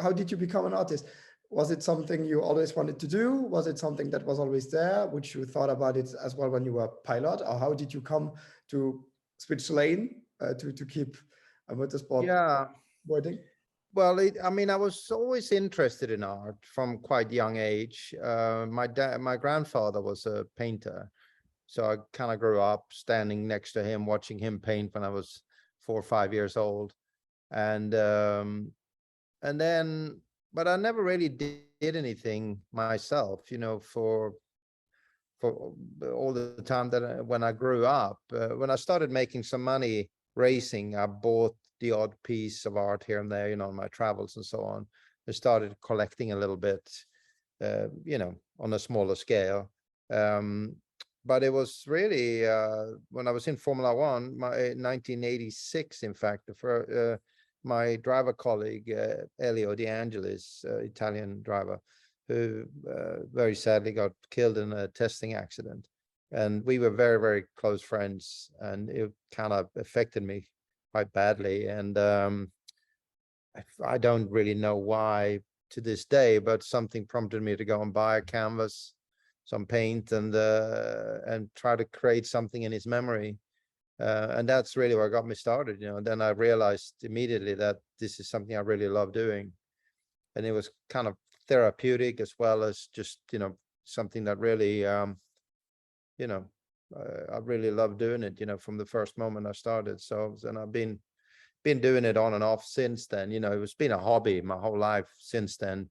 how did you become an artist? Was it something you always wanted to do? Was it something that was always there, which you thought about it as well when you were a pilot? Or how did you come to switch lane to keep a motorsport Yeah. wording? Well, I mean, I was always interested in art from quite young age. My grandfather was a painter, so I kind of grew up standing next to him, watching him paint when I was 4 or 5 years old, and then, but I never really did anything myself, you know, for all the time that when I grew up. When I started making some money racing, I bought the odd piece of art here and there, you know, on my travels and so on. I started collecting a little bit, you know, on a smaller scale. But it was really when I was in Formula One, 1986, in fact, my driver colleague, Elio De Angelis, Italian driver, who very sadly got killed in a testing accident. And we were very, very close friends, and it kind of affected me quite badly. And I don't really know why to this day, but something prompted me to go and buy a canvas, some paint, and try to create something in his memory. And that's really what got me started, you know. And then I realized immediately that this is something I really love doing. And it was kind of therapeutic as well as just, you know, something that really, you know, I really love doing it, you know, from the first moment I started. So, and I've been doing it on and off since then. You know, it's been a hobby my whole life since then,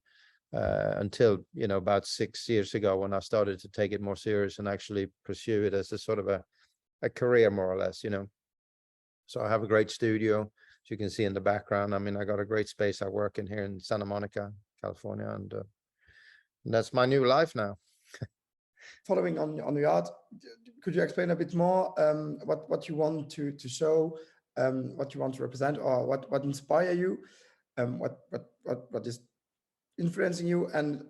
until, you know, about 6 years ago when I started to take it more serious and actually pursue it as a sort of a career, more or less, you know. So I have a great studio, as you can see in the background. I mean, I got a great space I work in here in Santa Monica, California, and that's my new life now. Following on the art, could you explain a bit more what you want to show, what you want to represent, or what inspire you, what is influencing you, and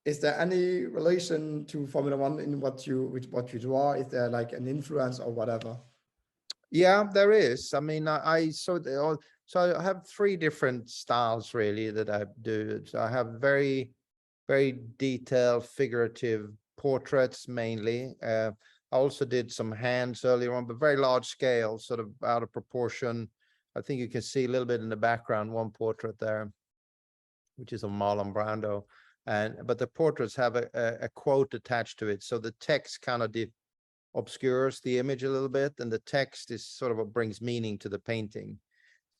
is there any relation to Formula One in what you draw? Is there like an influence or whatever? Yeah, there is. I mean, so I have 3 different styles really that I do. So I have very, very detailed figurative portraits mainly. I also did some hands earlier on, but very large scale, sort of out of proportion. I think you can see a little bit in the background, one portrait there, which is of Marlon Brando. But the portraits have a quote attached to it. So the text kind of obscures the image a little bit, and the text is sort of what brings meaning to the painting.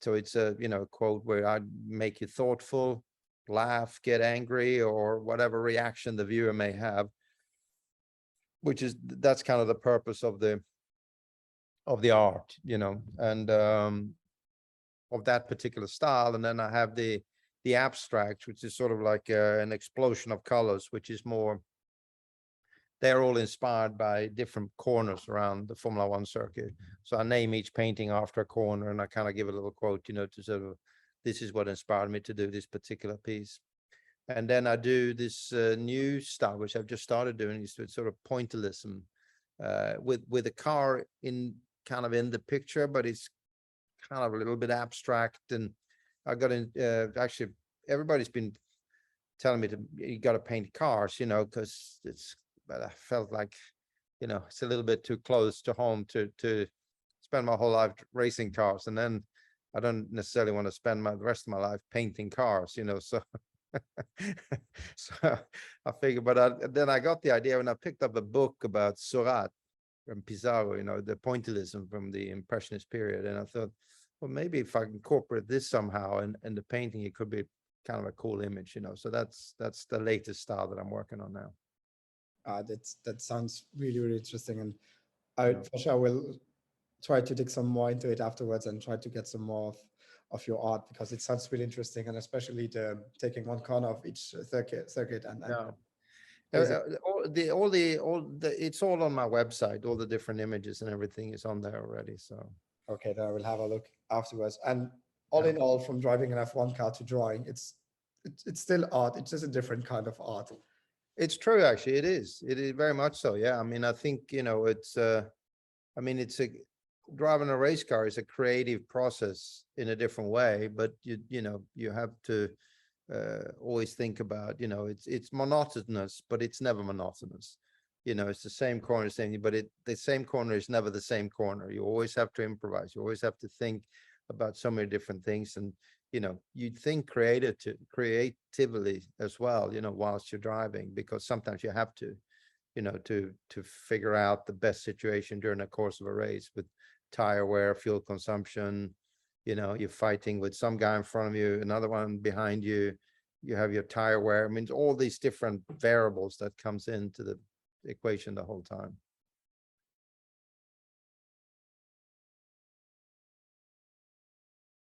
So it's a, you know, quote where I make you thoughtful, laugh, get angry, or whatever reaction the viewer may have, that's kind of the purpose of the art, you know, and of that particular style. And then I have the abstract, which is sort of like an explosion of colors, which is more, they're all inspired by different corners around the Formula One circuit. So I name each painting after a corner, and I kind of give a little quote, you know, to sort of, this is what inspired me to do this particular piece. And then I do this new style, which I've just started doing, is sort of pointillism, with a car in kind of in the picture, but it's kind of a little bit abstract. And I got in, actually, everybody's been telling me you got to paint cars, you know, because but I felt like, you know, it's a little bit too close to home to spend my whole life racing cars. And then I don't necessarily want to spend the rest of my life painting cars, you know, so. So I figured, but then I got the idea when I picked up a book about Surat from Pizarro, you know, the pointillism from the Impressionist period. And I thought, well, maybe if I incorporate this somehow in the painting, it could be kind of a cool image, you know. So that's the latest style that I'm working on now. That sounds really, really interesting. And I for sure will try to dig some more into it afterwards and try to get some more of your art, because it sounds really interesting, and especially the taking one corner of each circuit and it's all on my website. All the different images and everything is on there already. So okay, then I will have a look afterwards. And all in all, from driving an F1 car to drawing, it's still art. It's just a different kind of art. It's true, actually. It is very much so. Yeah, I mean, I think, you know, it's driving a race car is a creative process in a different way, but you know, you have to always think about, it's monotonous, but it's never monotonous. It's the same corner, but the same corner is never the same corner. You always have to improvise. You always have to think about so many different things. And, you think creatively as well, whilst you're driving, because sometimes you have to, to figure out the best situation during the course of a race with tire wear, fuel consumption. You're fighting with some guy in front of you, another one behind you. You have your tire wear. I mean, all these different variables that comes into the equation the whole time.